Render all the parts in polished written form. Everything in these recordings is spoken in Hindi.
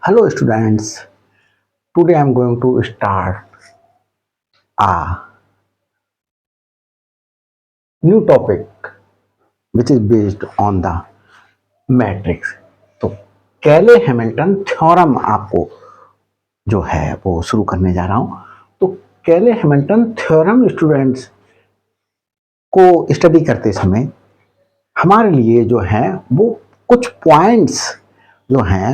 Hello students, today I am going to start a new topic which is based on the matrix. तो कैले हैमिल्टन थ्योरम आपको जो है वो शुरू करने जा रहा हूं। तो कैले हैमिल्टन थ्योरम स्टूडेंट्स को स्टडी करते समय हमारे लिए जो है वो कुछ पॉइंट्स जो हैं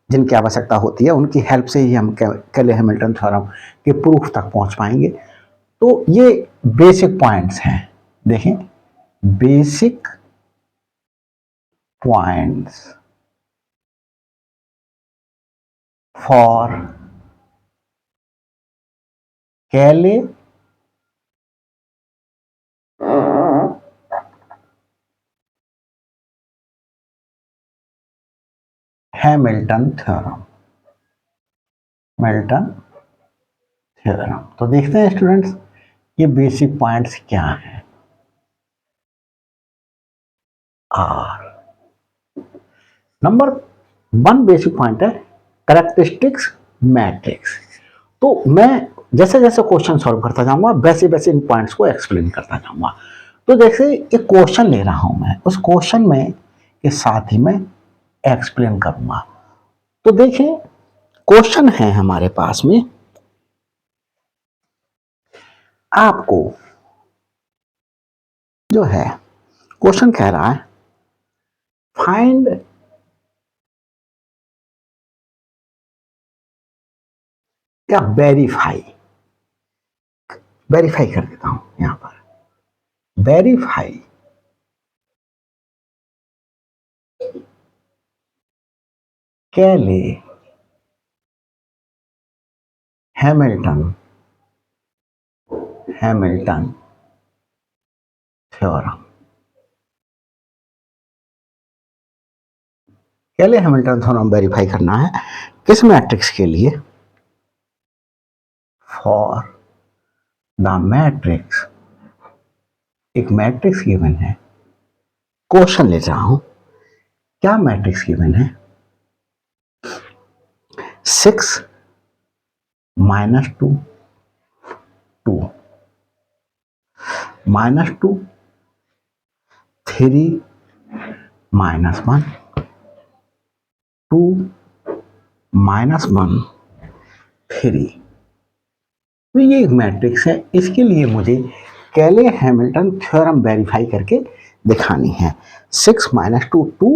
जिनकी आवश्यकता होती है उनकी हेल्प से ही हम कैले हैमिल्टन थ्योरम के प्रूफ तक पहुंच पाएंगे। तो ये बेसिक पॉइंट्स हैं, देखें, बेसिक पॉइंट्स फॉर कैले हैमिल्टन थ्योरम। मिल्टन थ्योरम तो देखते हैं स्टूडेंट्स ये बेसिक पॉइंट्स क्या हैं। आर नंबर 1 बेसिक पॉइंट है कैरेक्टरिस्टिक्स मैट्रिक्स। तो मैं जैसे जैसे क्वेश्चन सॉल्व करता जाऊंगा वैसे वैसे इन पॉइंट्स को एक्सप्लेन करता जाऊंगा। तो जैसे एक क्वेश्चन ले रहा हूं मैं, उस क्वेश्चन में के साथ ही मैं एक्सप्लेन करूंगा। तो देखिए क्वेश्चन है हमारे पास में, आपको जो है क्वेश्चन कह रहा है फाइंड या वेरीफाई। वेरीफाई कर देता हूं यहां पर, वेरीफाई कैले हैमिल्टन हैमिल्टन थ्योरम। कैले हैमिल्टन थ्योरम वेरीफाई करना है किस मैट्रिक्स के लिए? फॉर द मैट्रिक्स, एक मैट्रिक्स गिवन है, क्वेश्चन ले रहा हूं, क्या मैट्रिक्स गिवन है? 6 -2 2 -2 3 -1 2 -1 3। तो ये एक मैट्रिक्स है, इसके लिए मुझे कैले हैमिल्टन थ्योरम वेरीफाई करके दिखानी है। 6 -2 2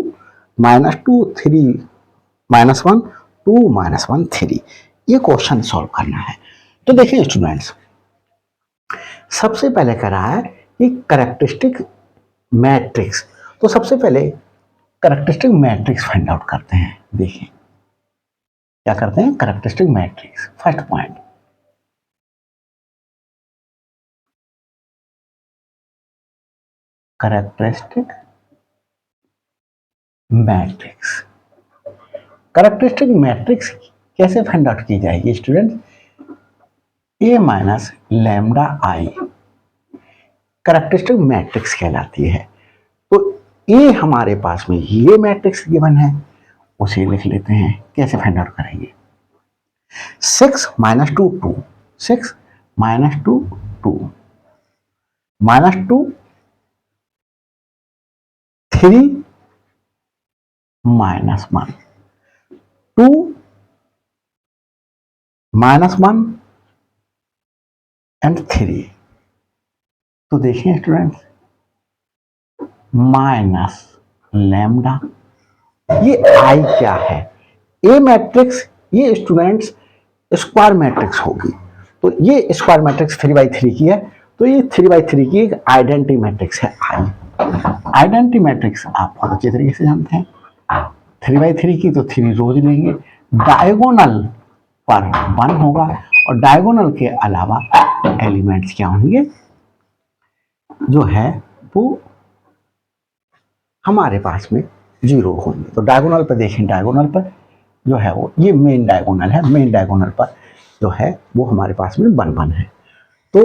-2 3 -1 2 -1 3, ये क्वेश्चन सॉल्व करना है। तो देखिए स्टूडेंट्स, सबसे पहले कह रहा है कि कैरेक्टरिस्टिक मैट्रिक्स। तो सबसे पहले कैरेक्टरिस्टिक मैट्रिक्स फाइंड आउट करते हैं। देखिए क्या करते हैं, characteristic matrix. First point, characteristic matrix. Characteristic matrix कैसे फाइंड आउट की जाएगी स्टूडेंट? ए माइनस लैम्डा आई कैरेक्टरिस्टिक मैट्रिक्स कहलाती है। तो ए हमारे पास में ये मैट्रिक्स गिवन है, उसे लिख लेते हैं। कैसे फाइंड आउट करेंगे? 6 -2 2 6 -2 2 -2 3 -1 2 -1 एंड 3। तो देखिए स्टूडेंट्स, माइनस लैम्डा, ये आई क्या है? ए मैट्रिक्स, ये स्टूडेंट्स स्क्वायर मैट्रिक्स होगी। तो ये स्क्वायर मैट्रिक्स 3/3 की है, तो ये 3/3 की एक आइडेंटिटी मैट्रिक्स है आई। आइडेंटिटी मैट्रिक्स आप बहुत अच्छे तरीके से जानते हैं, 3/3 की तो 3 रोज लेंगे, डायगोनल पर 1 होगा और डायगोनल के अलावा एलिमेंट्स क्या होंगे जो है वो हमारे पास में 0 होंगे। तो डायगोनल पर देखें, डायगोनल पर जो है वो ये मेन डायगोनल है, मेन डायगोनल पर जो है वो हमारे पास में 1 1 है। तो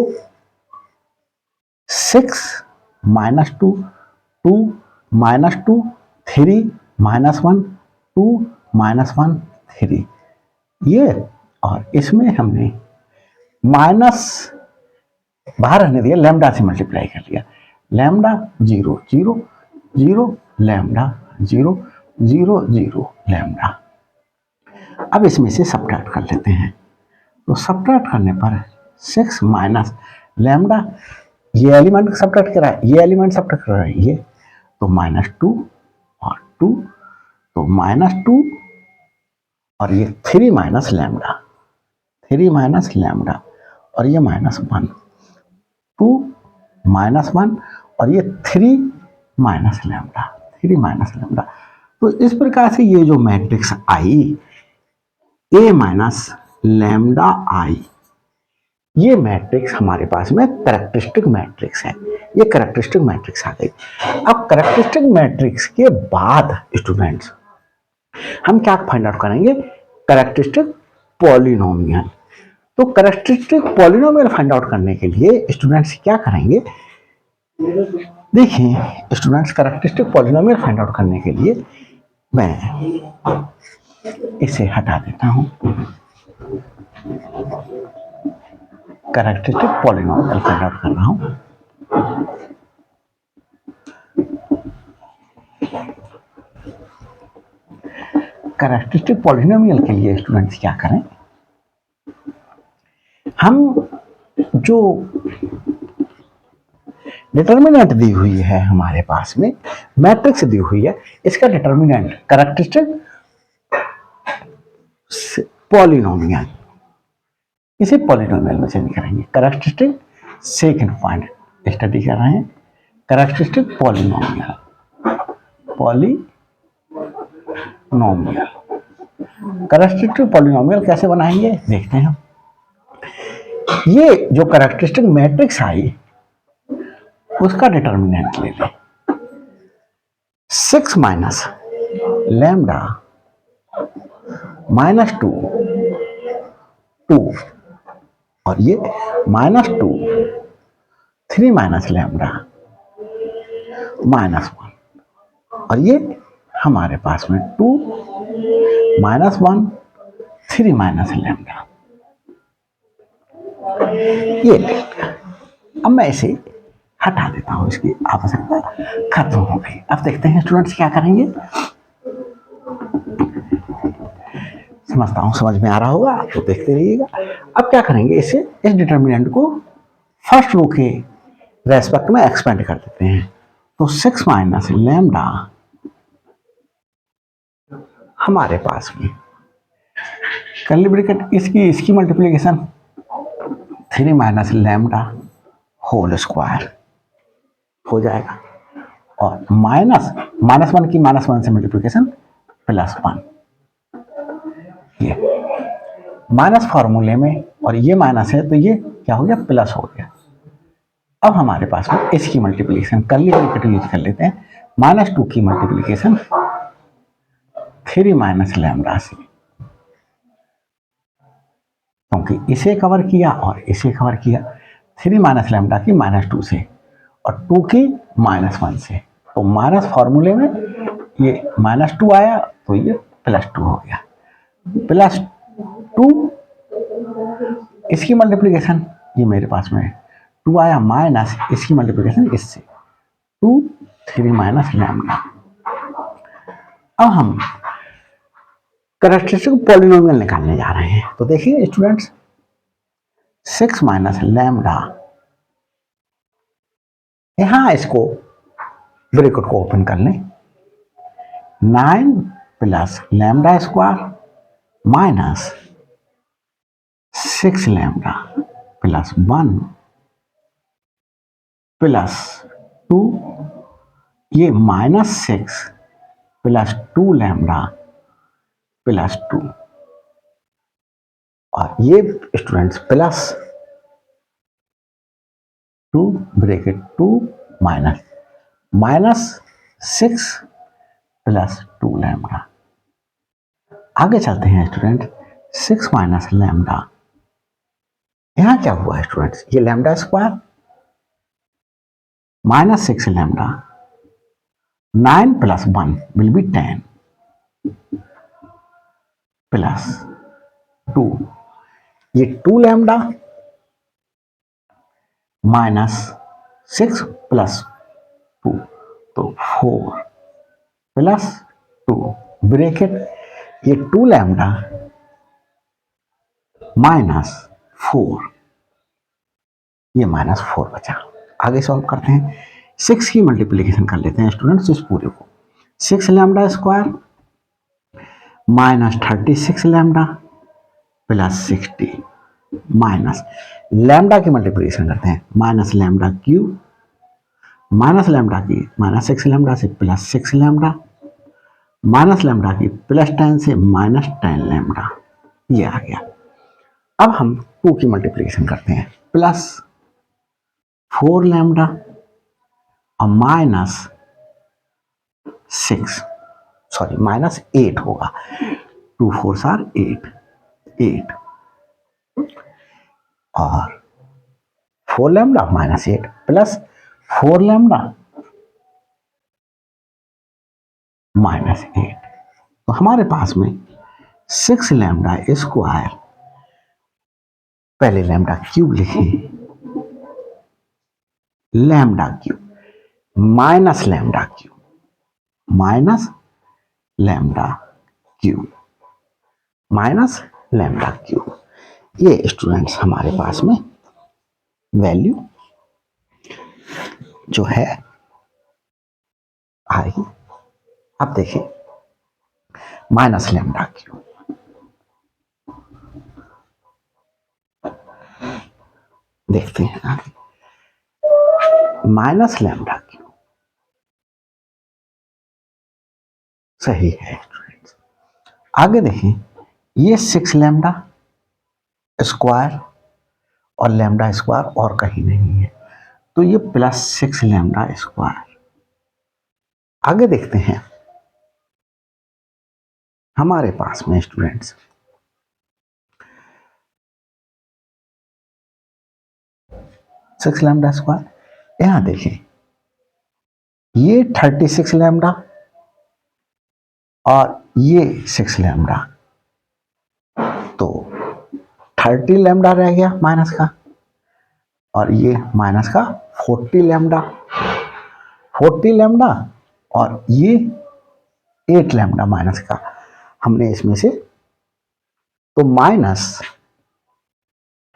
6 -2 2 -2 3 -1 2 -1 3 ये, और इसमें हमने माइनस बाहर रहने दिया, लैम्डा से मल्टीप्लाई कर लिया, लैम्डा 0 0 0 लैम्डा 0 0 0 लैम्डा। अब इसमें से सब्ट्रैक्ट कर लेते हैं, तो सब्ट्रैक्ट करने पर 6 माइनस लैम्डा, ये एलिमेंट सब्ट्रैक्ट कर रहा है, ये एलिमेंट सब्ट्रैक्ट कर रहा है, ये तो -2 और 2, तो -2 और ये 3 माइनस लैम्डा, 3 माइनस लैम्डा और ये -1, 2 -1 और ये 3 माइनस लैम्डा, 3 माइनस लैम्डा। तो इस प्रकार से ये जो मैट्रिक्स आई ए माइनस लैम्डा आई, ये मैट्रिक्स हमारे पास में कैरेक्टरिस्टिक मैट्रिक्स है, ये कैरेक्टरिस्टिक मैट्रिक्स आ गई। अब कैरेक्टरिस्टिक मैट्रिक्स के बाद स्टूडेंट्स हम क्या फाइंड आउट करेंगे, कैरेक्टरिस्टिक पॉलिनोमियल। तो कैरेक्टरिस्टिक पॉलिनोमियल फाइंड आउट करने के लिए स्टूडेंट्स क्या करेंगे, देखिए students characteristic polynomial find out करने के लिए मैं इसे हटा देता हूं, कैरेक्टरिस्टिक पॉलिनोमियल फाइंड आउट कर रहा हूं। कैरेक्टरिस्टिक पॉलिनोमियल के लिए स्टूडेंट्स क्या करें, हम जो डिटर्मिनेंट दी हुई है हमारे पास में, मैट्रिक्स दी हुई है, इसका डिटर्मिनेंट कैरेक्टरिस्टिक पॉलिनोमियल, इसे पॉलिनोमियल में चेंज करेंगे। कैरेक्टरिस्टिक सेकंड पॉइंट स्टडी कर रहे हैं, characteristic polynomial, polynomial characteristic polynomial कैसे बनाएंगे देखते हैं। ये जो कैरेक्टरिस्टिक मैट्रिक्स आई उसका डिटर्मिनेंट ले लें, 6 माइनस लैम्डा -2 2 और ये -2 3 माइनस लैम्डा -1 और ये हमारे पास में 2 -1 3 माइनस लैम्डा, ये। अब मैं इसे हटा देता हूं, इसकी आवश्यकता खत्म हो गई। अब देखते हैं स्टूडेंट्स क्या करेंगे, समझता हूं समझ में आ रहा होगा, तो देखते रहिएगा। अब क्या करेंगे, इसे इस डिटर्मिनेंट को फर्स्ट रो के रेस्पेक्ट में एक्सपेंड कर देते हैं, तो 6 माइनस लैम्डा हमारे पास में कर्ली ब्रैकेट इसकी multiplication 3 minus lambda whole square हो जाएगा, और -1 की -1 से मल्टीप्लिकेशन +1, ये माइनस फॉर्मूले में, और ये माइनस है तो ये क्या हो गया, प्लस हो गया। अब हमारे पास में इसकी मल्टीप्लिकेशन कर्ली ब्रैकेट यूज कर लेते हैं, -2 की मल्टीप्लिकेशन 3 माइनस लैम्डा से, क्योंकि इसे कवर किया और इसे कवर किया, 3 माइनस लैम्डा की -2 से और 2 की -1 से, तो माइनस फॉर्मूले में ये -2 आया तो ये +2 हो गया, +2 इसकी मल्टीप्लिकेशन, ये मेरे पास में 2 आया, माइनस इसकी मल्टीप्लिकेशन इससे 2 3 माइनस लैम्डा। अब हम कैरेक्टरिस्टिक पॉलिनोमियल निकालने जा रहे हैं, तो देखिए स्टूडेंट्स 6 माइनस लैम्डा, यहां इसको ब्रैकेट को ओपन कर लें, 9 plus lambda square minus 6 lambda plus 1 plus 2, ये -6 प्लस 2 लैम्डा प्लस 2, और ये students plus 2 bracket 2 minus 6 plus 2 lambda. आगे चलते हैं स्टूडेंट, 6 माइनस लैम्डा, यहां क्या हुआ स्टूडेंट्स, ये lambda square -6 lambda, 9 plus 1 will be 10 plus 2, ये 2 लैम्डा माइनस 6 प्लस 2, तो 4 प्लस 2 ब्रैकेट, ये 2 लैम्डा माइनस 4, ये माइनस 4 बचा। आगे सॉल्व करते हैं, 6 की मल्टीप्लीकेशन कर लेते हैं स्टूडेंट्स इस पूरे को। 6 lambda square minus 36 lambda plus 60 minus lambda की मल्टीप्लीकेशन करते हैं, minus lambda cube minus lambda की माइनस 6 लैम्डा से प्लस 6 लैम्डा माइनस लैम्डा की प्लस 10 से माइनस 10 लैम्डा, ये आ गया। अब हम 2 की मल्टीप्लीकेशन करते हैं, प्लस 4 लैम्डा और माइनस 6, सॉरी माइनस 8 होगा, 2 4 आर 8 और 4 lambda minus 8 plus 4 lambda minus 8, तो हमारे पास में 6 लैम्डा स्क्वायर, पहले लैम्डा क्यूब लिखें, lambda cube minus lambda cube minus lambda cube minus lambda cube, ये स्टूडेंट्स हमारे पास में वैल्यू जो है आएगी। अब देखिए माइनस लैम्डा क्यूब, देखते हैं आगे, माइनस लैम्डा क्यूब सही है स्टूडेंट्स। आगे देखें, ये 6 लैम्डा स्क्वायर और लैम्डा स्क्वायर और कहीं नहीं है, तो ये प्लस 6 लैम्डा स्क्वायर। आगे देखते हैं हमारे पास में स्टूडेंट्स 6 लैम्डा स्क्वायर, यहां देखें ये 36 लैम्डा और ये 6 लैम्डा, तो 30 लैम्डा रह गया माइनस का, और ये माइनस का 40 लैम्डा, 40 लैम्डा और ये 8 लैम्डा माइनस का, हमने इसमें से तो माइनस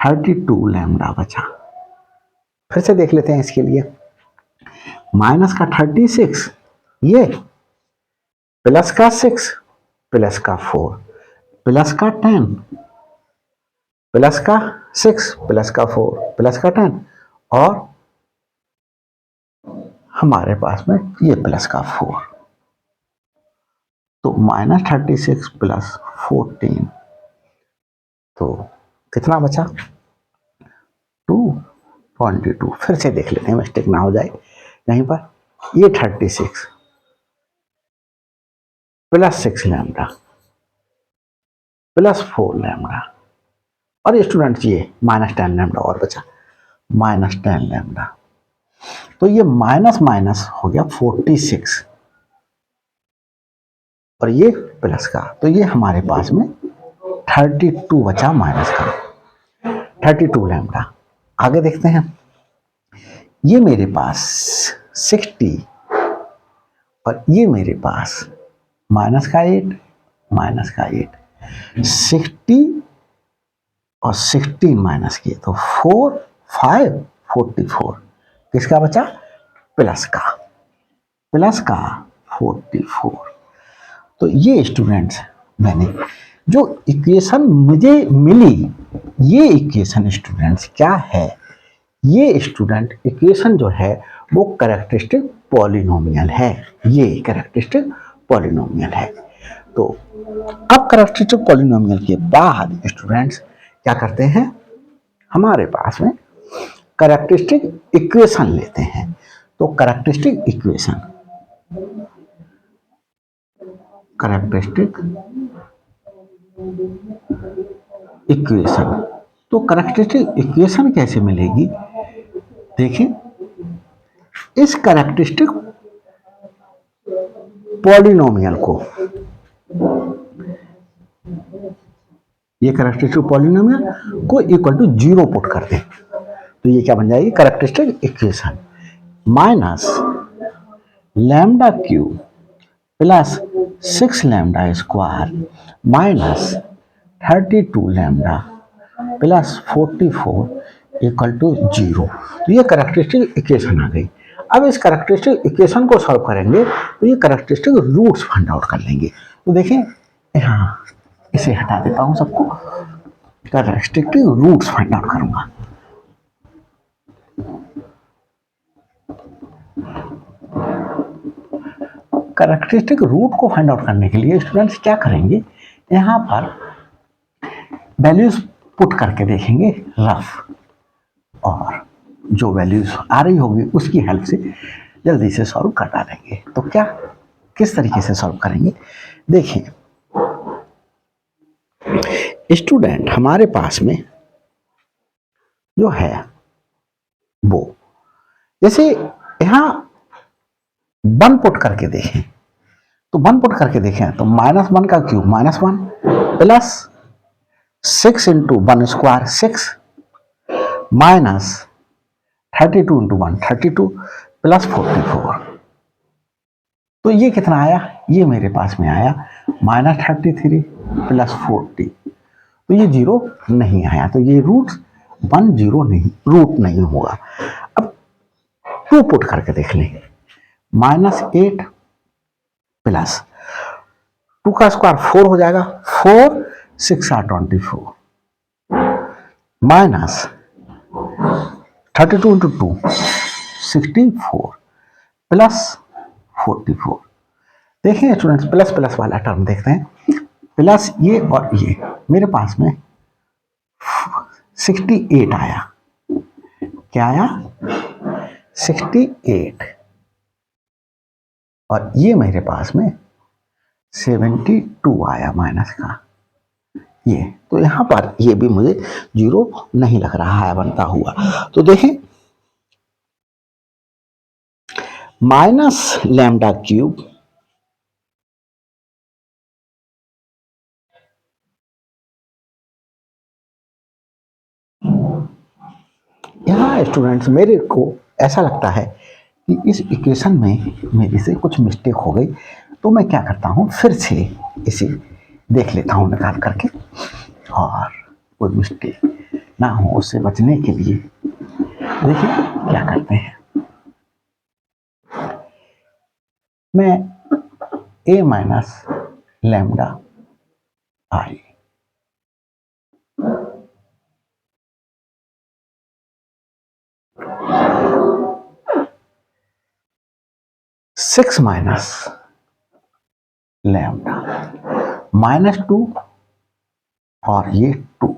32 लैम्डा बचा। फिर से देख लेते हैं इसके लिए, माइनस का 36, ये प्लस का 6 प्लस का 4 प्लस का 10 प्लस का 6 प्लस का 4 प्लस का 10 और हमारे पास में ये प्लस का 4, तो माइनस 36 प्लस 14, तो कितना बचा 222। फिर से देख लेते हैं मिस्टेक ना हो जाए यहीं पर, ये 36 प्लस 6 लैम्डा प्लस 4 लैम्डा और स्टूडेंट्स ये माइनस 10 लैम्डा और बचा, माइनस 10 लैम्डा, तो ये माइनस माइनस हो गया 46 और ये प्लस का, तो ये हमारे पास में 32 बचा माइनस का, 32 लैम्डा। आगे देखते हैं, ये मेरे पास 60 और ये मेरे पास माइनस का 8 माइनस का 8, 60 और 16 माइनस किए तो 4 5 44, किसका बचा प्लस का 44। तो ये स्टूडेंट्स मैंने जो इक्वेशन मुझे मिली, ये इक्वेशन स्टूडेंट्स क्या है, ये स्टूडेंट इक्वेशन जो है वो कैरेक्टरिस्टिक पॉलिनोमियल है, ये कैरेक्टरिस्टिक पॉलिनोमियल है। तो अब कैरेक्टरिस्टिक पॉलिनोमियल के बाद स्टूडेंट्स क्या करते हैं, हमारे पास में कैरेक्टरिस्टिक इक्वेशन लेते हैं। तो कैरेक्टरिस्टिक इक्वेशन तो कैरेक्टरिस्टिक इक्वेशन कैसे मिलेगी, देखिए इस कैरेक्टरिस्टिक पॉलिनोमियल को ये कैरेक्टरिस्टिक पॉलिनोमियल को इक्वल टू 0 पुट कर दें तो ये क्या बन जाएगी, characteristic equation minus lambda cube plus 6 lambda square minus 32 lambda plus 44 equal to 0। तो ये कैरेक्टरिस्टिक इक्वेशन आ गई। अब इस कैरेक्टरिस्टिक इक्वेशन को सॉल्व करेंगे तो ये कैरेक्टरिस्टिक रूट्स फाइंड आउट कर लेंगे। तो देखें यहाँ इसे हटा देता हूँ सबको, कैरेक्टरिस्टिक रूट्स फाइंड आउट करूंगा। कैरेक्टरिस्टिक रूट को फाइंड आउट करने के लिए स्टूडेंट्स क्या करेंगे, यहाँ पर वैल्यूज पुट करके देखेंगे रफ, और जो वैल्यूज आ रही होगी उसकी हेल्प से जल्दी से सॉल्व कर डालेंगे। तो क्या किस तरीके से सॉल्व करेंगे, देखिए स्टूडेंट हमारे पास में जो है वो जैसे यहाँ 1 पुट करके देखें तो 1 पुट करके देखें तो -1 का cube -1 plus 6 into 1 square 6 minus 32 into 1 32 plus 44। तो ये कितना आया, ये मेरे पास में आया -33 प्लस 40। तो ये 0 नहीं आया, तो ये रूट 1 0 नहीं, रूट नहीं होगा। अब 2 पुट करके देख लेंगे, -8 प्लस 2 का स्क्वायर 4 हो जाएगा, 4 6 are 24 माइनस 32 इंटू 2 64 प्लस 44। देखें स्टूडेंट्स प्लस प्लस वाला टर्म देखते हैं, प्लस ये और ये मेरे पास में 68 आया, क्या आया 68, और ये मेरे पास में 72 आया माइनस का ये। तो यहां पर ये भी मुझे 0 नहीं लग रहा है बनता हुआ। तो देखें माइनस लैम्डा क्यूब यहाँ स्टूडेंट्स मेरे को ऐसा लगता है कि इस इक्वेशन में मेरे से कुछ मिस्टेक हो गई, तो मैं क्या करता हूँ फिर से इसे देख लेता हूँ निकाल करके, और कोई मिस्टेक ना हो उससे बचने के लिए देखिए क्या करते हैं। मैं a minus lambda I 6 minus lambda -2 और ये 2,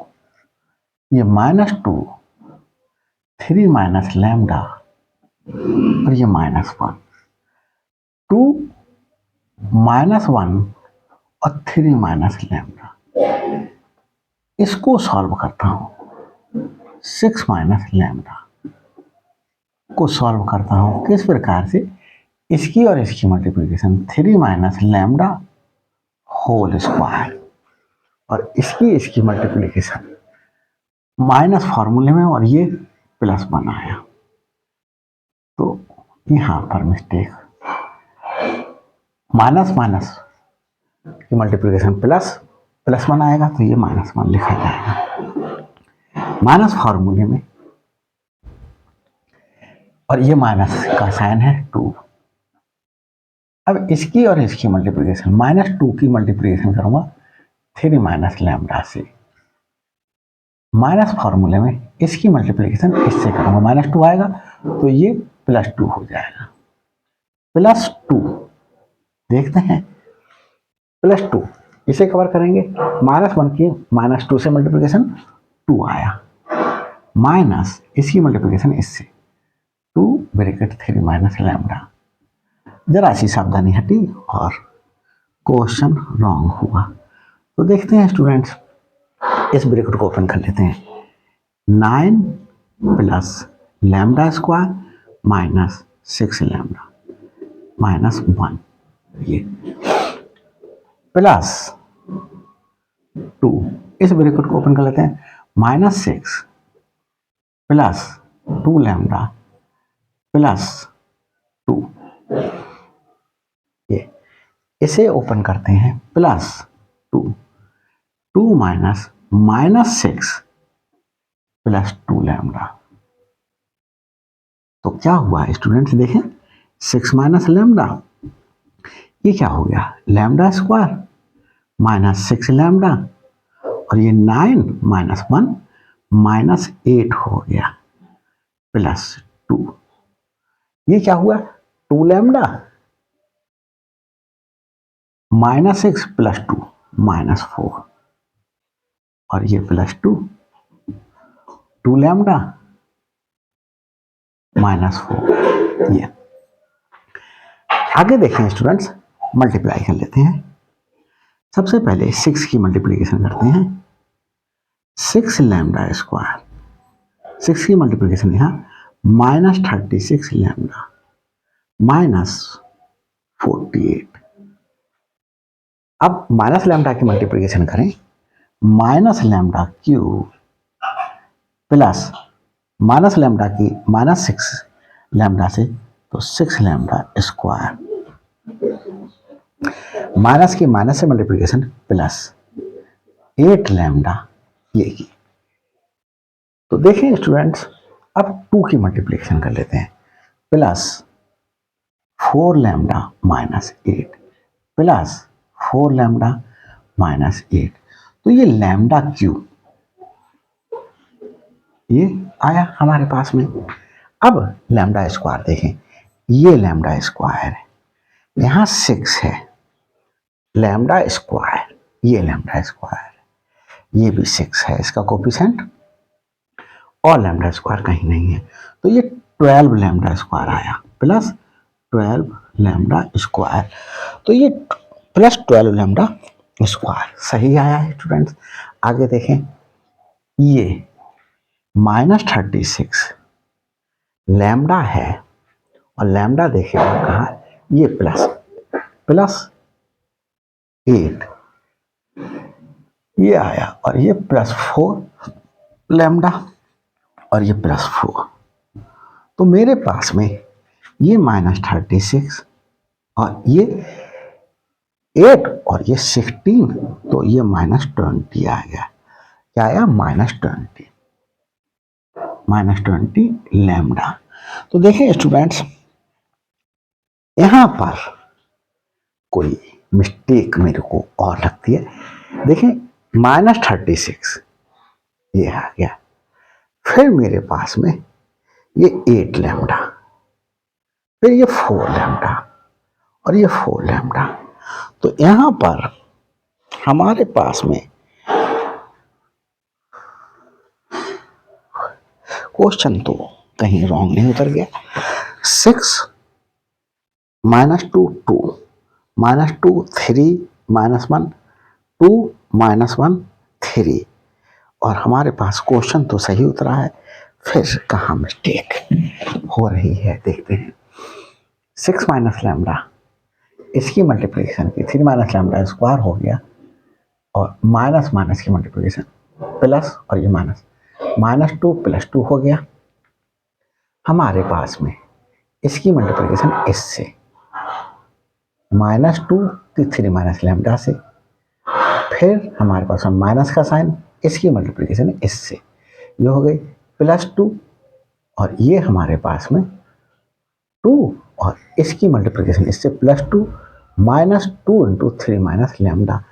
ये -2 3 माइनस लैम्डा और ये -1 2 -1 और 3 माइनस लैम्डा। इसको सॉल्व करता हूं, 6 माइनस लैम्डा को सॉल्व करता हूं किस प्रकार से, इसकी और इसकी multiplication 3 minus lambda whole square और इसकी मल्टीप्लिकेशन माइनस फॉर्मूले में और ये प्लस बनाया। तो यहां पर मिस्टेक, माइनस माइनस की मल्टीप्लिकेशन प्लस प्लस बनाएगा तो ये -1 लिखा जाएगा माइनस फॉर्मूले में, और ये माइनस का साइन है 2। अब इसकी और इसकी मल्टीप्लिकेशन -2 की मल्टीप्लिकेशन करूंगा 3 माइनस लैम्डा से, माइनस फॉर्मूले में इसकी मल्टीप्लिकेशन इससे करूंगा, -2 आएगा तो ये +2 हो जाएगा, +2 देखते हैं +2 इसे कवर करेंगे, -1 की -2 से मल्टीप्लिकेशन 2 आया, माइनस इसकी मल्टीप्लिकेशन इससे 2 ब्रैकेट 3 माइनस लैम्डा। जरा सी सावधानी हटी और क्वेश्चन रॉन्ग हुआ। तो देखते हैं स्टूडेंट्स, इस ब्रैकेट को ओपन कर लेते हैं, 9 plus lambda square minus 6 lambda -1 ये प्लस 2 इस ब्रैकेट को ओपन कर लेते हैं, -6 प्लस 2 लैम्डा प्लस 2, ये इसे ओपन करते हैं, प्लस 2, 2 माइनस -6 प्लस 2 लैम्डा। तो क्या हुआ स्टूडेंट्स, देखें 6 माइनस लैम्डा, ये क्या हो गया, लैम्डा स्क्वायर माइनस 6 लैम्डा, और ये 9 माइनस 1 -8 हो गया प्लस 2, ये क्या हुआ 2 लैम्डा -6 प्लस 2 -4, और ये प्लस 2, 2 लैम्डा -4। ये आगे देखें स्टूडेंट्स, मल्टीप्लाई कर लेते हैं। सबसे पहले 6 की मल्टीप्लिकेशन करते हैं, 6 लैम्डा स्क्वायर, 6 की मल्टीप्लिकेशन यहाँ -36 लैम्डा -48। अब माइनस लैम्डा की मल्टीप्लिकेशन करें, minus lambda cube plus minus lambda की -6 लैम्डा से, तो 6 लैम्डा स्क्वायर, माइनस की माइनस से मल्टीप्लिकेशन प्लस 8 लैम्डा, ये की। तो देखें स्टूडेंट्स, अब 2 की मल्टीप्लिकेशन कर लेते हैं, प्लस 4 लैम्डा -8 प्लस 4 लैम्डा -8, तो ये लैम्डा क्यूब ये आया हमारे पास में। अब लैम्डा स्क्वायर देखें, ये लैम्डा स्क्वायर है, यहाँ 6 है, लैम्डा स्क्वायर, ये लैम्डा स्क्वायर, ये भी 6 है इसका कोफिशिएंट, और लैम्डा स्क्वायर कहीं नहीं है, तो ये 12 लैम्डा स्क्वायर आया प्लस 12 लैम्डा स्क्वायर, तो ये प्लस 12 लैम्डा स्क्वायर सही आया है स्टूडेंट्स। आगे देखें, ये -36 लैम्डा है, और लैम्डा देखें कहाँ, ये प्लस 8 ये आया, और ये +4 लैम्डा, और ये +4, तो मेरे पास में ये -36 और ये 8 और ये 16, तो ये -20 आ गया। क्या आया, -20 लैम्डा। तो देखिए स्टूडेंट्स, यहां पर कोई मिस्टेक मेरे को और लगती है। देखें -36 ये आ गया, फिर मेरे पास में ये 8 लैम्डा, फिर ये 4 लैम्डा, और ये 4 लैम्डा। तो यहां पर हमारे पास में क्वेश्चन तो कहीं रॉन्ग नहीं उतर गया। 6 -2 2 -2 3 -1 2 -1 3, और हमारे पास क्वेश्चन तो सही उतरा है, फिर कहाँ मिस्टेक हो रही है देखते हैं। 6 माइनस लैम्डा, इसकी मल्टीप्लिकेशन की 3 माइनस लैम्डा स्क्वायर हो गया, और माइनस माइनस की मल्टीप्लिकेशन प्लस, और ये -2 + 2 हो गया हमारे पास में। इसकी मल्टीप्लिकेशन इससे, -2 की 3 माइनस लैम्डा से, फिर हमारे पास में माइनस का साइन, इसकी मल्टीप्लिकेशन इससे, ये हो गई +2, और ये हमारे पास में 2, और इसकी मल्टीप्लिकेशन इससे +2 -2 × 3 माइनस लैम्डा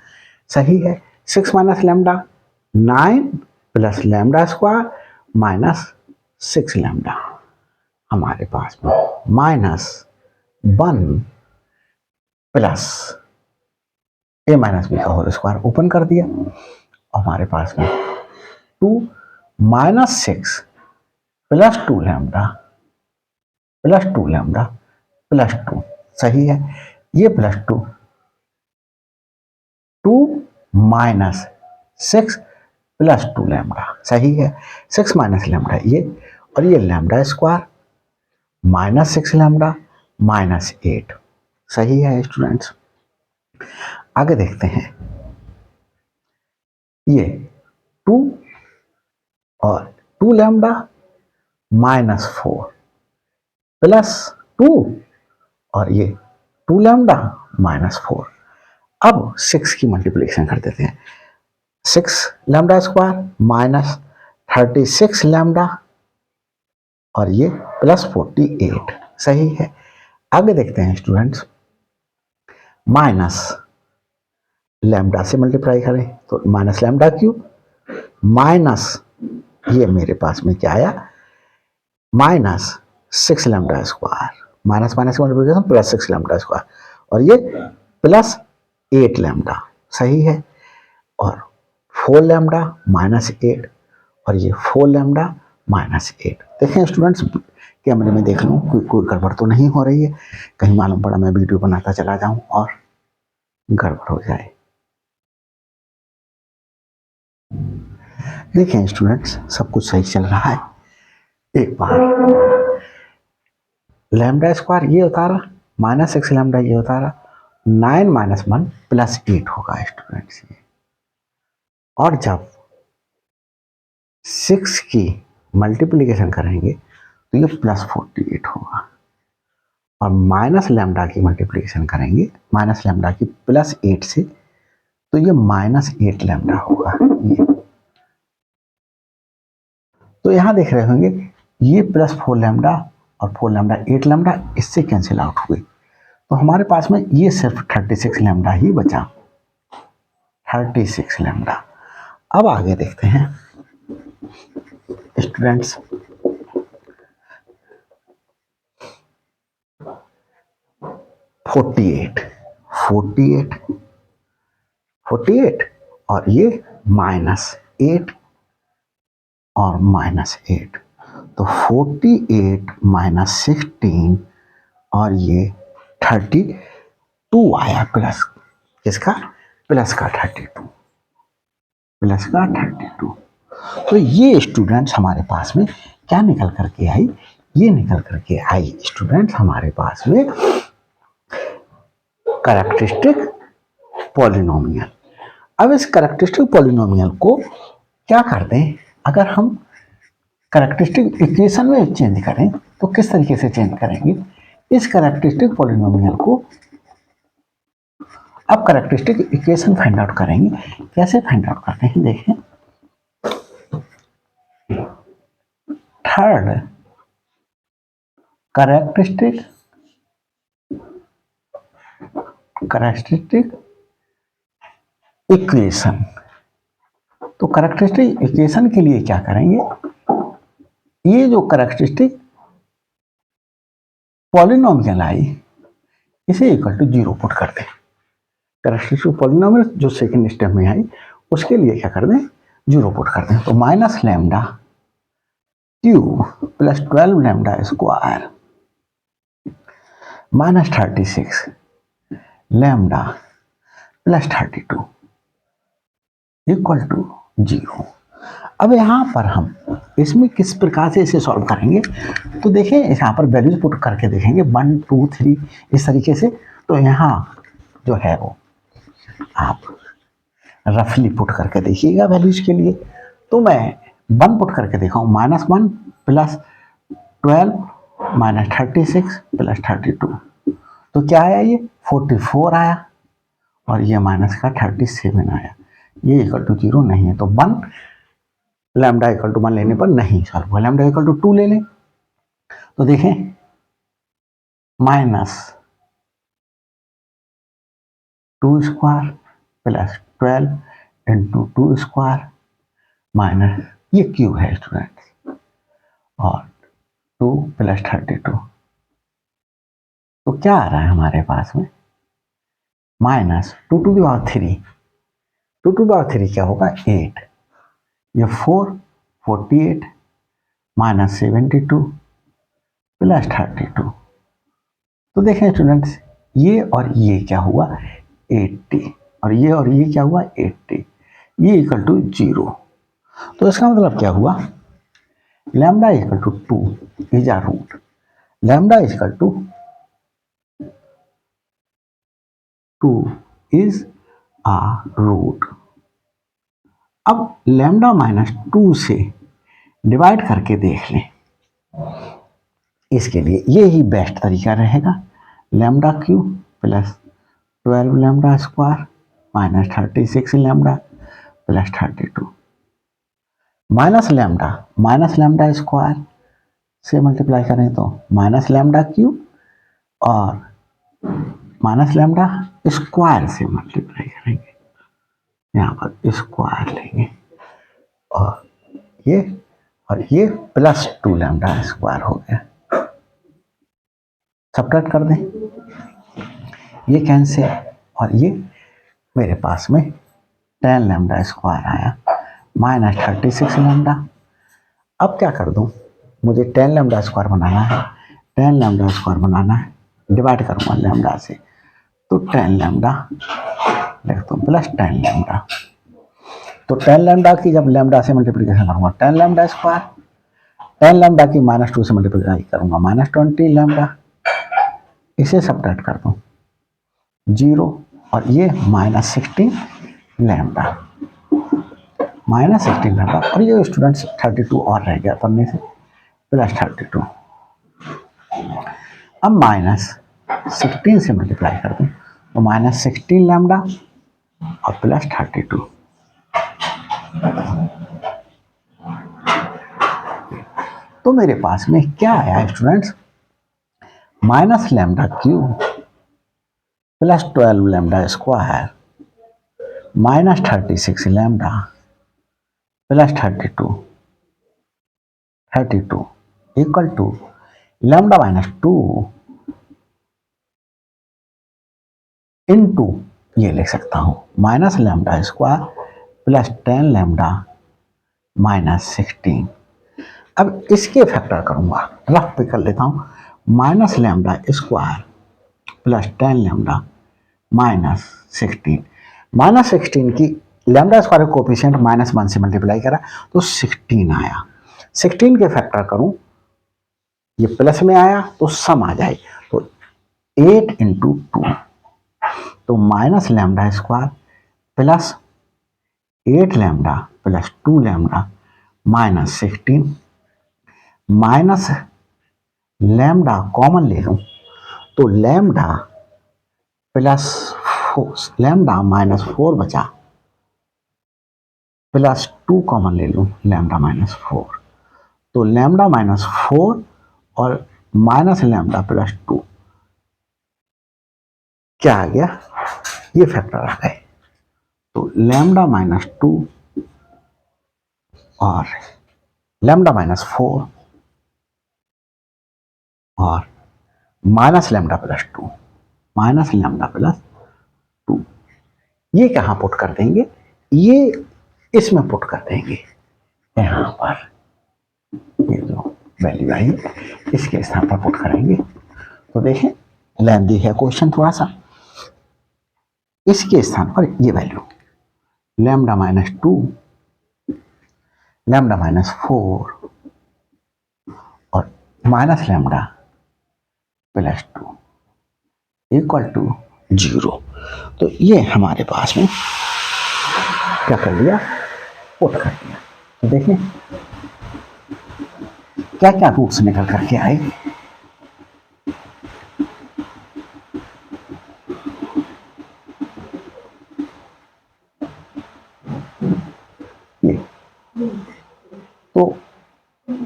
सही है। 6 minus lambda 9 plus lambda square -6 lambda हमारे पास में, -1 प्लस a माइनस बी का होल स्क्वायर ओपन कर दिया, हमारे पास में 2 -6 प्लस 2 लैम्डा प्लस 2 सही है। ये +2 2 -6 प्लस 2 लैम्डा सही है। 6 माइनस लैम्डा ये, और ये लैम्डा स्क्वायर -6 लैम्डा -8 सही है स्टूडेंट्स। आगे देखते हैं, ये 2 और 2 लैम्डा माइनस 4 प्लस 2 और ये 2 लैम्डा माइनस 4। अब 6 की मल्टीप्लिकेशन कर देते हैं। 6 लैम्डा स्क्वायर माइनस 36 लैम्डा और ये प्लस 48। सही है। आगे देखते हैं स्टूडेंट्स, माइनस लैम्डा से मल्टीप्लाई करें तो माइनस लैम्डा क्यूब माइनस ये मेरे पास में क्या आया, minus 6 lambda square, minus minus multiplication plus 6 lambda square और ये प्लस 8 लैम्डा। सही है। और 4 लैम्डा माइनस 8 और ये 4 लैम्डा माइनस 8। देखें स्टूडेंट्स, कैमरे में देख लूँ कोई गड़बड़ तो नहीं हो रही है, कहीं मालूम पड़ा मैं वीडियो बनाता चला जाऊं और गड़बड़ हो जाए। देखें स्टूडेंट्स, सब कुछ सही चल रहा है। एक बार लैम्डा स्क्वायर ये उतारा माइनस 6 लैम्डा ये उतारा, 9 माइनस 1 प्लस 8 होगा स्टूडेंट्स ये। और जब 6 की मल्टीप्लिकेशन करेंगे तो ये प्लस 48 होगा और माइनस लैम्डा की मल्टीप्लिकेशन करेंगे माइनस लैम्डा की प्लस 8 से तो ये माइनस 8 लैम्डा होगा ये। तो यहां देख रहे होंगे ये प्लस 4 लैम्डा और 4 लैम्डा 8 लैम्डा इससे कैंसिल आउट हुए, तो हमारे पास में ये सिर्फ 36 लैम्डा ही बचा, 36 लैम्डा। अब आगे देखते हैं स्टूडेंट्स, फोर्टी एट और ये माइनस 8 और माइनस 8, तो 48 माइनस 16 और ये 32 आया प्लस किसका, प्लस का 32, प्लस का 32। तो ये स्टूडेंट्स हमारे पास में क्या निकल करके आई, ये निकल करके आई स्टूडेंट्स हमारे पास में कैरेक्टरिस्टिक पॉलिनोमियल। अब इस कैरेक्टरिस्टिक पॉलिनोमियल को क्या करते हैं, अगर हम कैरेक्टरिस्टिक इक्वेशन में चेंज करें तो किस तरीके से चेंज करेंगे इस कैरेक्टरिस्टिक पॉलिनोमियल को। अब कैरेक्टरिस्टिक इक्वेशन फाइंड आउट करेंगे, कैसे फाइंड आउट करते हैं देखें। थर्ड कैरेक्टरिस्टिक इक्वेशन, तो कैरेक्टरिस्टिक इक्वेशन के लिए क्या करेंगे, ये जो कैरेक्टरिस्टिक पॉलिनोमियल आई इसे इक्वल टू 0 पुट कर दें। कैरेक्टरिस्टिक पॉलिनोमियल जो सेकंड स्टेप में आई उसके लिए क्या कर दें, 0 पुट कर दें। तो minus lambda cube plus 12 lambda square minus 36 lambda plus 32 equal to 0। अब यहाँ पर हम इसमें किस प्रकार से इसे सॉल्व करेंगे, तो देखें यहाँ पर वैल्यूज पुट करके देखेंगे 1 2 3 इस तरीके से। तो यहाँ जो है वो आप रफली पुट करके देखिएगा वैल्यूज के लिए। तो मैं 1 पुट करके देखा हूँ, -1 प्लस 12 माइनस 36 प्लस 32, तो क्या आया, ये 44 आया और ये माइनस का 37 आया, ये इक्वल टू 0 नहीं है। तो 1 लैम्डा इक्वल टू 1 लेने पर नहीं सॉल्व हुआ, लैम्डा इक्वल टू 2 ले लें तो देखें minus 2 square plus 12 into 2 square minus ये क्यूब है स्टूडेंट और 2 प्लस 32, तो क्या आ रहा है हमारे पास में minus 2 to the power 3, 2 to the power 3 क्या होगा 8, ये 4 48 माइनस 72 प्लस 32। तो देखें स्टूडेंट्स ये और ये क्या हुआ 80 और ये क्या हुआ 80, ये इक्वल टू 0। तो इसका मतलब क्या हुआ, lambda equal to 2 is a root, lambda equal to 2 is a root अब लैम्डा माइनस 2 से डिवाइड करके देख लें। इसके लिए ये ही बेस्ट तरीका रहेगा। Lambda cube plus 12 lambda square minus 36 lambda plus 32 minus lambda square से मल्टीप्लाई करें तो माइनस लैम्डा क्यूब और माइनस लैम्डा स्क्वायर से मल्टीप्लाई करेंगे, यहाँ पर स्क्वायर लेंगे और ये प्लस 2 लैम्डा स्क्वायर हो गया। सबट्रैक्ट कर दें, ये कैंसिल और ये मेरे पास में 10 लैम्डा स्क्वायर आया माइनस 36 लैम्डा। अब क्या कर दूं, मुझे 10 लैम्डा स्क्वायर बनाना है, 10 लैम्डा स्क्वायर बनाना है, डिवाइड करूंगा लैम्डा से तो 10 लैम्डा लिख दो प्लस 10 लैम्डा। तो 10 लैम्डा की जब लैम्डा से मल्टीप्लिकेशन करूंगा 10 लैम्डा स्क्वायर, 10 लैम्डा की माइनस 2 से मल्टीप्लाई करूंगा माइनस 20 लैम्डा। इसे सबट्रैक्ट कर दूं 0 और ये माइनस 16 लैम्डा और ये स्टूडेंट्स 32 और रह गया पढ़ने से प्लस 32। अब माइनस 16 से मल्टीप्लाई कर दूं तो माइनस 16 लैम्डा और प्लस 32। तो मेरे पास में क्या आया students, minus lambda cube plus 12 lambda square minus 36 lambda plus 32 equal to lambda minus 2 into ये लिख सकता हूं minus lambda square plus 10 lambda minus 16। अब इसके फैक्टर करूंगा, रफ पे कर लेता हूं, minus lambda square plus 10 lambda minus 16। Minus 16 की लैम्डा स्क्वायर कोफिशिएंट माइनस 1 से मल्टीप्लाई करा तो 16 आया। 16 के फैक्टर करूं, ये प्लस में आया तो सम आ जाए तो 8 इंटू 2 तो minus lambda square plus 8 lambda plus 2 lambda minus 16 minus lambda common ले लूं तो लैम्डा प्लस लैम्डा माइनस 4 बचा प्लस 2 कॉमन ले लूं लैम्डा माइनस 4 तो लैम्डा माइनस 4 और माइनस लैम्डा प्लस 2 क्या आ गया, ये फैक्टर आ गए। तो लैम्डा माइनस 2 और लैम्डा माइनस 4 और minus lambda plus 2 minus lambda plus 2 ये कहां पुट कर देंगे, ये इसमें पुट कर देंगे, यहां पर ये जो वैल्यू आई इसके स्थान पर पुट करेंगे। तो देखें लेंदी है क्वेश्चन थोड़ा सा, इसके स्थान पर ये value lambda minus 2 lambda minus 4 और minus lambda plus 2 equal to 0। तो ये हमारे पास में क्या कर लिया, पुट कर दिया। तो देखें क्या क्या रूट्स निकल करके आए। ये तो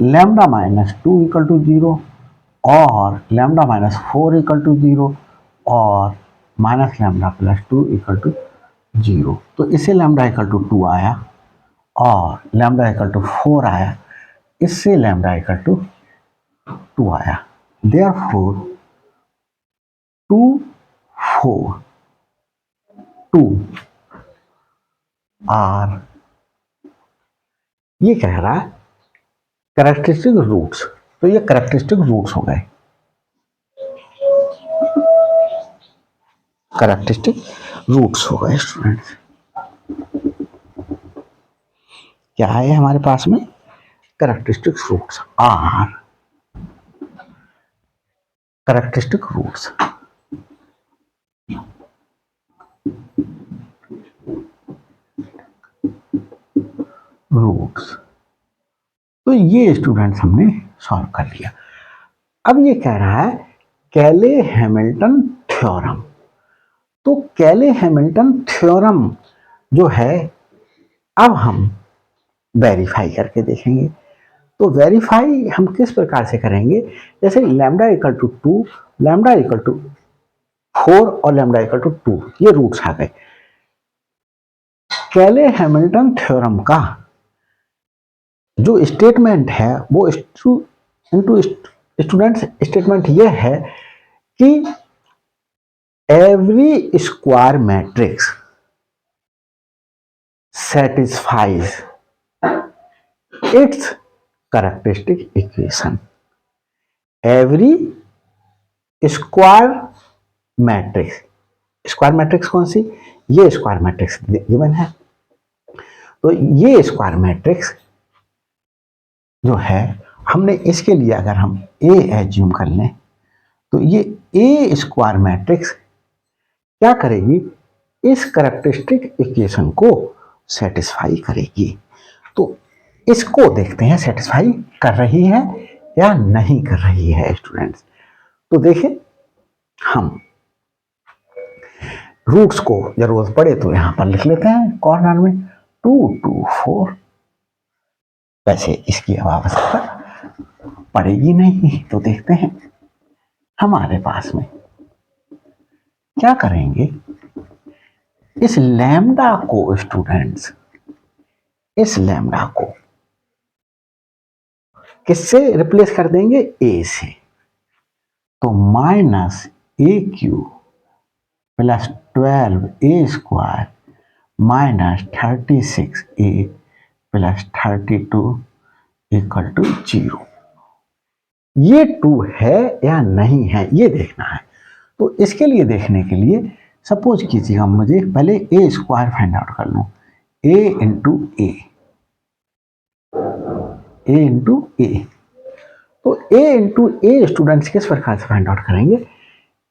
लैम्डा माइनस 2 इक्वल टू 0 और लैम्डा माइनस 4 इक्वल टू 0 और minus lambda plus 2 equal to 0। तो इसे लैम्डा इक्वल टू 2 आया और लैम्डा इक्वल टू 4 आया, इससे लैम्डा इक्वल टू 2 आया। देयरफॉर 2 4 2 आर, ये कह रहा है कैरेक्टरिस्टिक रूट्स, तो ये कैरेक्टरिस्टिक रूट्स हो गए, कैरेक्टरिस्टिक रूट्स हो गए स्टूडेंट्स। क्या है हमारे पास में, characteristic roots are characteristic roots. Roots. तो ये स्टूडेंट्स हमने सॉल्व कर लिया। अब ये कह रहा है कैले हैमिल्टन थ्योरम। तो कैले हैमिल्टन थ्योरम जो है अब हम वेरीफाई करके देखेंगे। तो वेरीफाई हम किस प्रकार से करेंगे, जैसे lambda equal to 2, lambda equal to 4 और लैम्डा इक्वल टू 2 ये रूट्स आ गए। कैले हैमिल्टन थ्योरम का जो स्टेटमेंट है वो स्टूडेंट्स स्टेटमेंट ये है कि every square matrix satisfies its characteristic equation. Every square matrix, square matrix कौन सी, ये स्क्वायर मैट्रिक्स गिवन है। तो ये स्क्वायर मैट्रिक्स जो है हमने इसके लिए अगर हम ए एज्यूम कर लें तो ये ए स्क्वायर मैट्रिक्स क्या करेगी, इस कैरेक्टरिस्टिक इक्वेशन को सेटिस्फाई करेगी। तो इसको देखते हैं सेटिस्फाई कर रही है या नहीं कर रही है स्टूडेंट्स। तो देखें हम रूट्स को जरूरत पड़े तो यहां पर लिख लेते हैं कॉर्नर में 2 2 4। वैसे इसकी अब आवश्यकता पड़ेगी नहीं। तो देखते हैं हमारे पास में क्या करेंगे, इस लैम्डा को स्टूडेंट्स, इस लैम्डा को किससे रिप्लेस कर देंगे, ए से। तो minus a cube plus 12 a square minus 36 a plus 32 equal to 0। ये 2 है या नहीं है ये देखना है। तो इसके लिए देखने के लिए सपोज कीजिएगा मुझे पहले ए स्क्वायर फाइंड आउट कर लूं, ए इंटू ए, ए इंटू ए। तो ए इंटू ए स्टूडेंट्स किस प्रकार से फाइंड आउट करेंगे,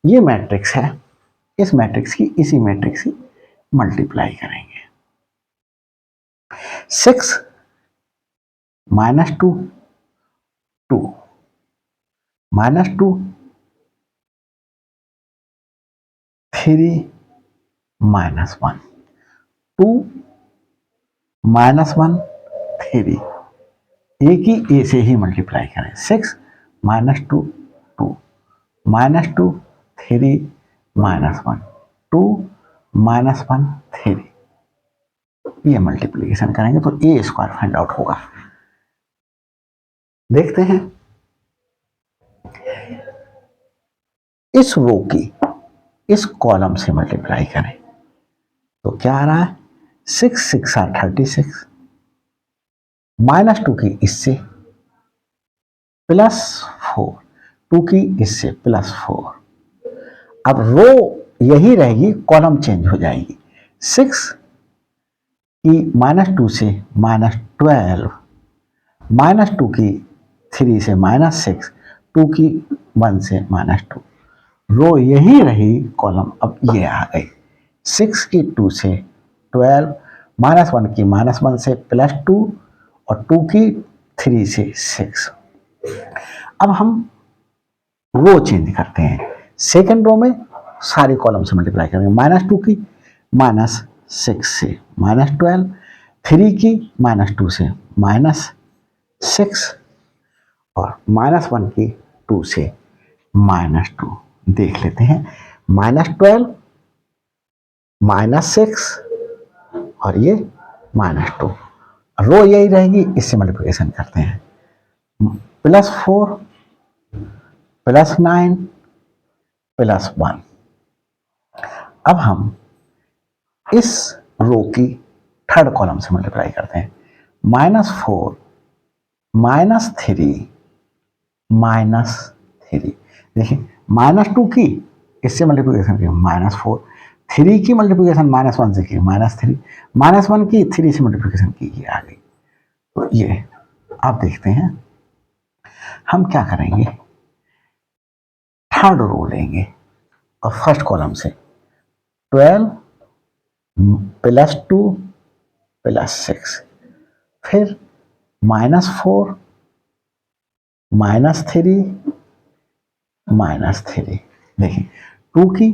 ये मैट्रिक्स है, इस मैट्रिक्स की इसी मैट्रिक्स की मल्टीप्लाई करेंगे। 6 माइनस 2 2 माइनस 2 3 माइनस 1 2 माइनस 1 3, ए की ए से ही मल्टीप्लाई करें। 6 माइनस 2 2 माइनस 2 3 माइनस 1 2 माइनस 1 3, ये मल्टीप्लीकेशन करेंगे तो ए स्क्वायर फाइंड आउट होगा। देखते हैं इस रो की इस कॉलम से मल्टीप्लाई करें तो क्या आ रहा है, 6 6 आर 36 माइनस 2 की इससे प्लस 4 2 की इससे प्लस 4। अब रो यही रहेगी, कॉलम चेंज हो जाएगी। 6 की माइनस 2 से माइनस 12 माइनस 2 की 3 से माइनस 6 2 की 1 से माइनस 2, रो यही रही, कॉलम अब ये आ गई। 6 की 2 से 12 माइनस 1 की माइनस 1 से प्लस 2 और 2 की 3 से 6। अब हम रो चेंज करते हैं, सेकंड रो में सारी कॉलम से मल्टीप्लाई करेंगे। माइनस 2 की माइनस 6 से माइनस 12, 3 की माइनस 2 से माइनस 6 और माइनस 1 की 2 से माइनस 2। देख लेते हैं, माइनस 12 माइनस 6 और ये माइनस 2, रो यही रहेगी, इससे मल्टीप्लिकेशन करते हैं। Plus 4 plus 9 plus 1। अब हम इस रो की थर्ड कॉलम से मल्टीप्लाई करते हैं। Minus 4 minus 3 minus 3। देखिए माइनस 2 की इससे मल्टीप्लिकेशन की माइनस 4, 3 की मल्टीप्लिकेशन माइनस 1 से की माइनस 3, माइनस 1 की 3 से मल्टीप्लिकेशन की ये आ गई। तो ये आप देखते हैं हम क्या करेंगे, थर्ड रो लेंगे और फर्स्ट कॉलम से 12 प्लस 2 प्लस 6, फिर -4, -3, -3। देखिए 2 की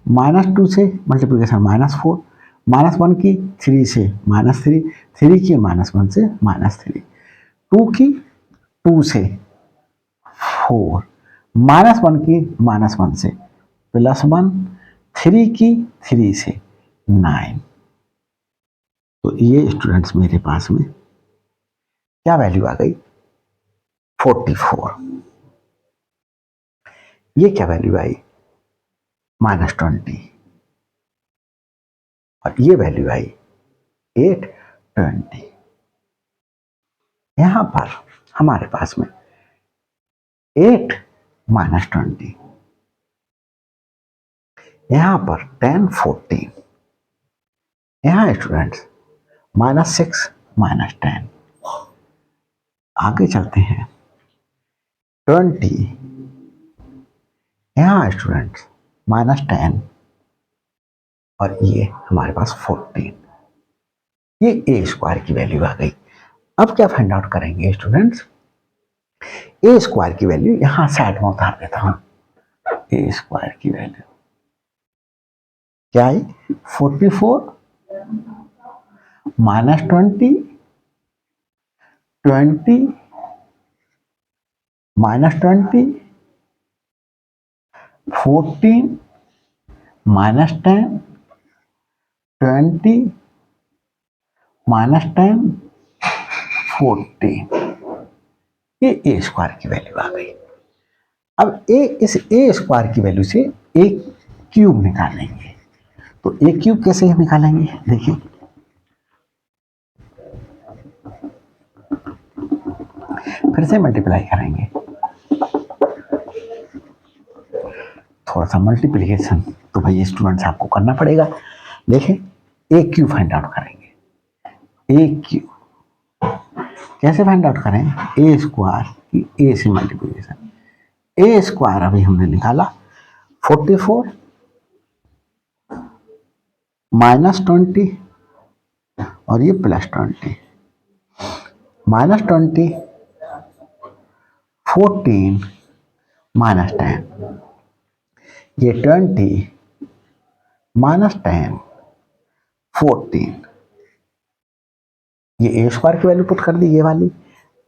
-2 से मल्टीप्लीकेशन -4, -1 की 3 से -3, 3 की -1 से -3, 2 की 2 से 4, -1 की -1 से +1, 3 की 3 से 9। तो ये स्टूडेंट्स मेरे पास में क्या वैल्यू आ गई? 44। ये क्या वैल्यू आई? -20। और ये वैल्यू आई 820। यहां पर हमारे पास में 8 -20, यहां पर 10 14, यहां स्टूडेंट्स -6 -10। आगे चलते हैं 20, यहां स्टूडेंट्स -10 और ये हमारे पास 14। ये ए स्क्वायर की वैल्यू आ गई। अब क्या फाइंड आउट करेंगे स्टूडेंट्स? ए स्क्वायर की वैल्यू यहां साइड में उतार देता हूं। ए स्क्वायर की वैल्यू क्या आई? 44 -20, 20 -20, 14 -10, 20 -10, 14। ये ए स्क्वायर की वैल्यू आ गई। अब इस ए स्क्वायर की वैल्यू से ए क्यूब निकालेंगे। तो ए क्यूब कैसे निकालेंगे? देखिए फिर से मल्टीप्लाई करेंगे, थोड़ा सा मल्टीप्लिकेशन तो भाई स्टूडेंट्स आपको करना पड़ेगा। देखें ए क्यूब फाइंड आउट करेंगे। ए क्यूब कैसे फाइंड आउट करें? ए स्क्वायर की ए से मल्टीप्लिकेशन। ए स्क्वायर अभी हमने निकाला 44 -20 और ये +20, -20, 14 -10, ये 20 -10, 14। ये ए स्क्वायर की वैल्यू पुट कर दी, ये वाली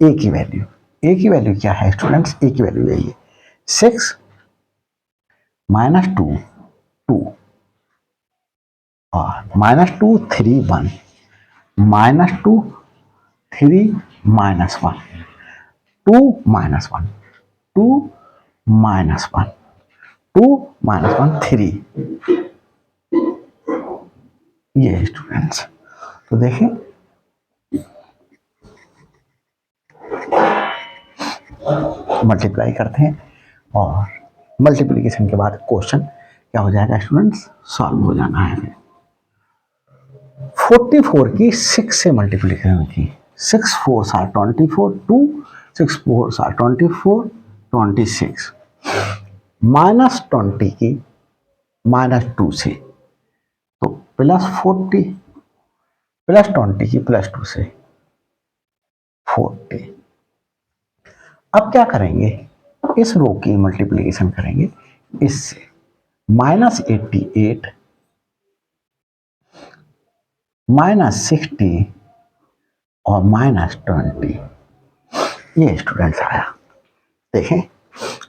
ए की वैल्यू। ए की वैल्यू क्या है स्टूडेंट्स? ए की वैल्यू यही है 6 -2 2 और -2 3 1, -2 3 -1, 2 -1, 2 -1, 2 -1 3। ये स्टूडेंट्स तो देखें मल्टीप्लाई करते हैं और मल्टीप्लिकेशन के बाद क्वेश्चन क्या हो जाएगा स्टूडेंट्स? सॉल्व हो जाना है। 44 की 6 से मल्टीप्लिकेशन की, 6 4 are 24, 2 6 4 are 24, 26। -20 की -2 से तो +40, +20 की +2 से 40। अब क्या करेंगे? इस रो की मल्टीप्लिकेशन करेंगे इससे, -88 -60 और -20। ये स्टूडेंट्स आया। देखें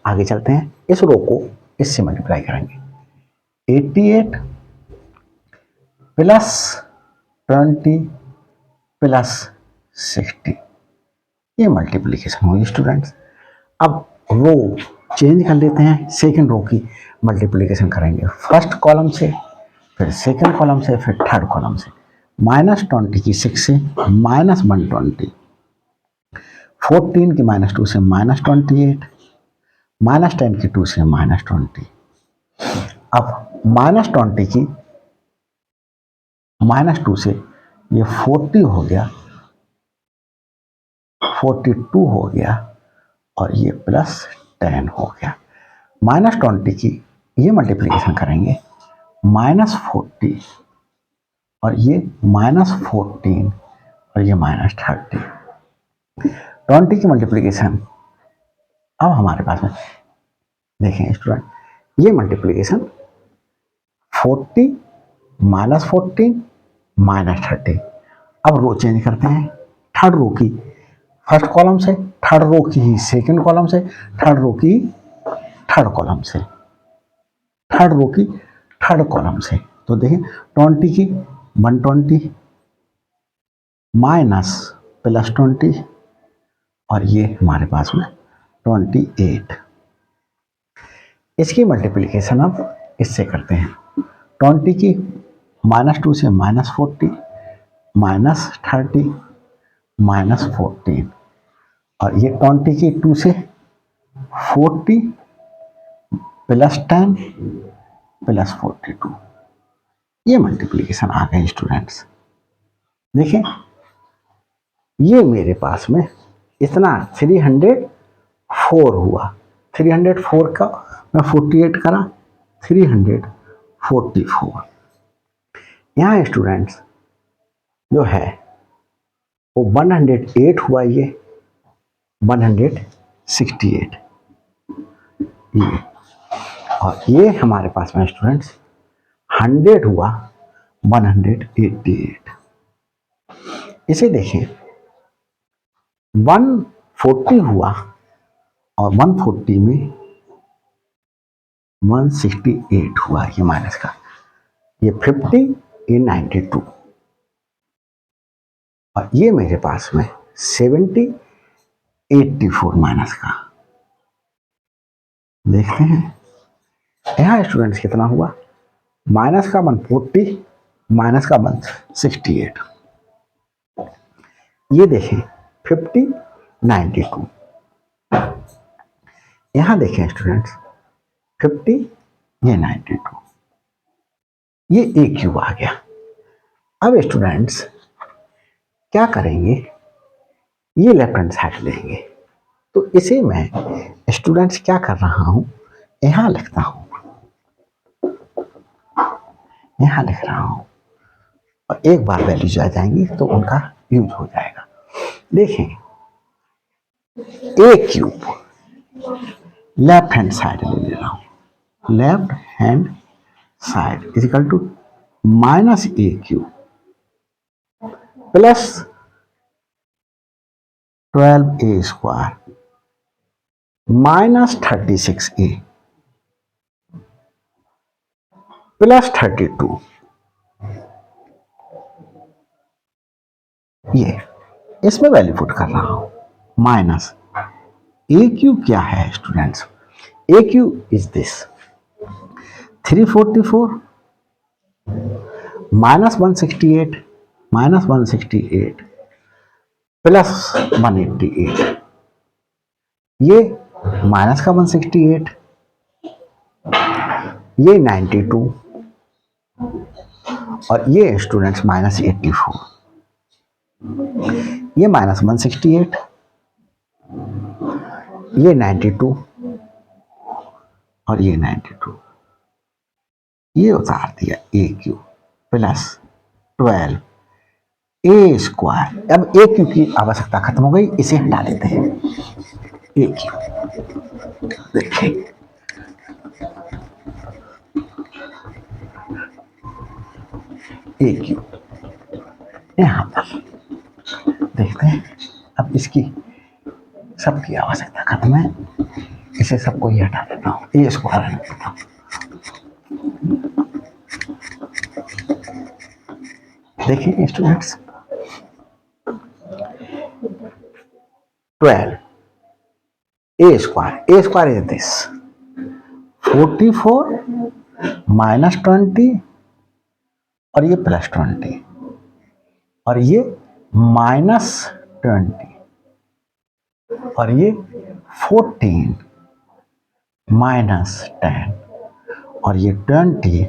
आगे चलते हैं, इस रो को इससे मल्टीप्लाई करेंगे। 88 +20 +60, ये मल्टीप्लिकेशन हुई स्टूडेंट्स। अब रो चेंज कर लेते हैं, सेकंड रो की मल्टीप्लिकेशन करेंगे फर्स्ट कॉलम से, फिर सेकंड कॉलम से, फिर थर्ड कॉलम से। -20 की 6 से -120, 14 की -2 से -28, -10 की 2 से -20। अब -20 की -2 से ये 40 हो गया, 42 हो गया और ये +10 हो गया। -20 की ये मल्टीप्लिकेशन करेंगे, -40 और ये -14 और ये -30। 20 की मल्टीप्लीकेशन अब हमारे पास में, देखें स्टूडेंट, ये मल्टीप्लीकेशन 40 -14 -30। अब रो चेंज करते हैं, थर्ड रो की फर्स्ट कॉलम से, थर्ड रो की ही सेकंड कॉलम से, थर्ड रो की थर्ड कॉलम से, थर्ड रो की थर्ड कॉलम से। तो देखिए 20 की 120 माइनस +20 और ये हमारे पास में 28। इसकी मल्टीप्लिकेशन अब इससे करते हैं, 20 की -2 से -40 -30 -14 और ये 20 की 2 से 40 +10 +42। ये मल्टीप्लिकेशन आ गए स्टूडेंट्स। देखें ये मेरे पास में इतना 304 हुआ। 304 का मैं 48 करा, 344। यहाँ स्टूडेंट्स जो है वो 108 हुआ, ये 168 ये, और ये हमारे पास में स्टूडेंट्स 100 हुआ 188। इसे देखें 140 हुआ और 140 में 168 हुआ, ये माइनस का, ये 50 ये 92 और ये मेरे पास में 70 84 माइनस का। देखते हैं यहाँ स्टूडेंट्स कितना हुआ, माइनस का 140 माइनस का 168। ये देखें 50 92। यहाँ देखें स्टूडेंट्स 50 ये 92, ये ए क्यूब आ गया। अब स्टूडेंट्स क्या करेंगे, ये लेफ्ट हैंड साइड लेंगे, तो इसे मैं स्टूडेंट्स क्या कर रहा हूं, यहां लिखता हूं, यहां लिख रहा हूं और एक बार वैल्यूज आ जाएंगी तो उनका यूज हो जाएगा। देखें a cube left hand side ले रहा हूं, left hand side is equal to -a cube plus 12a square -36a plus 32। ये इसमें वैल्यू पुट कर रहा हूं, माइनस ए क्यूब क्या है students, A cube is this 344 -168 plus 188, ये माइनस का 168, ये 92 और ये स्टूडेंट्स -84, ये -168, ये 92 और ये 92, ये उतार दिया ए क्यूब प्लस 12 ए स्क्वायर। अब ए क्यूब की आवश्यकता खत्म हो गई, इसे हटा देते हैं, ए क्यूब देखिए ए क्यूब यहां पर देखते हैं। अब इसकी सबकी आवश्यकता खत्म है, इसे सबको ही हटा देता हूं, ए स्क्वायर लिख देता हूं। देखिए students 12 a square is this 44 -20 और ये +20 और ये -20 और ये 14 -10 और ये 20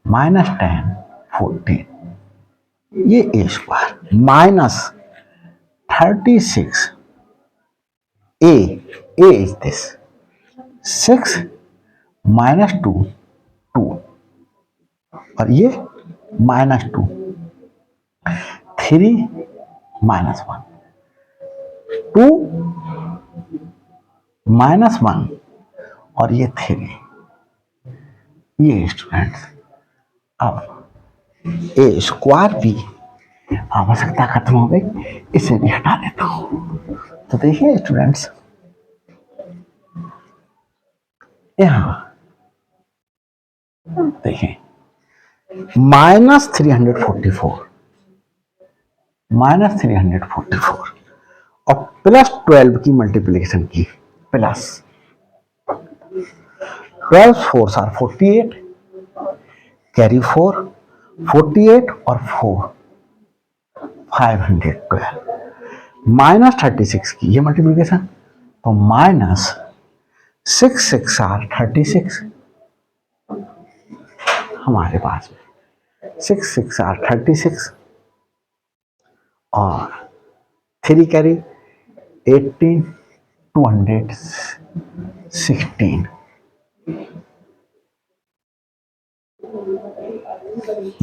-10 14, ये ए स्क्वायर -36 ए इज दिस 6 -2 2 और ये -2 3 -1, 2 -1 और ये 3। ये स्टूडेंट्स अब ए स्क्वायर भी आवश्यकता खत्म हो गई, इसे भी हटा देता हूं। तो देखिए स्टूडेंट्स, यहां देखिए -344 और +12 की मल्टीप्लिकेशन की, प्लस 12 4 आर 48, कैरी 4, 48 और 4 512, -36 की ये मल्टीप्लिकेशन, तो -6 6 आर 36 हमारे पास में, 6 6 आर 36 और 3 कैरी 18 216।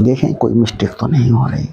देखें कोई मिस्टेक तो नहीं हो रही।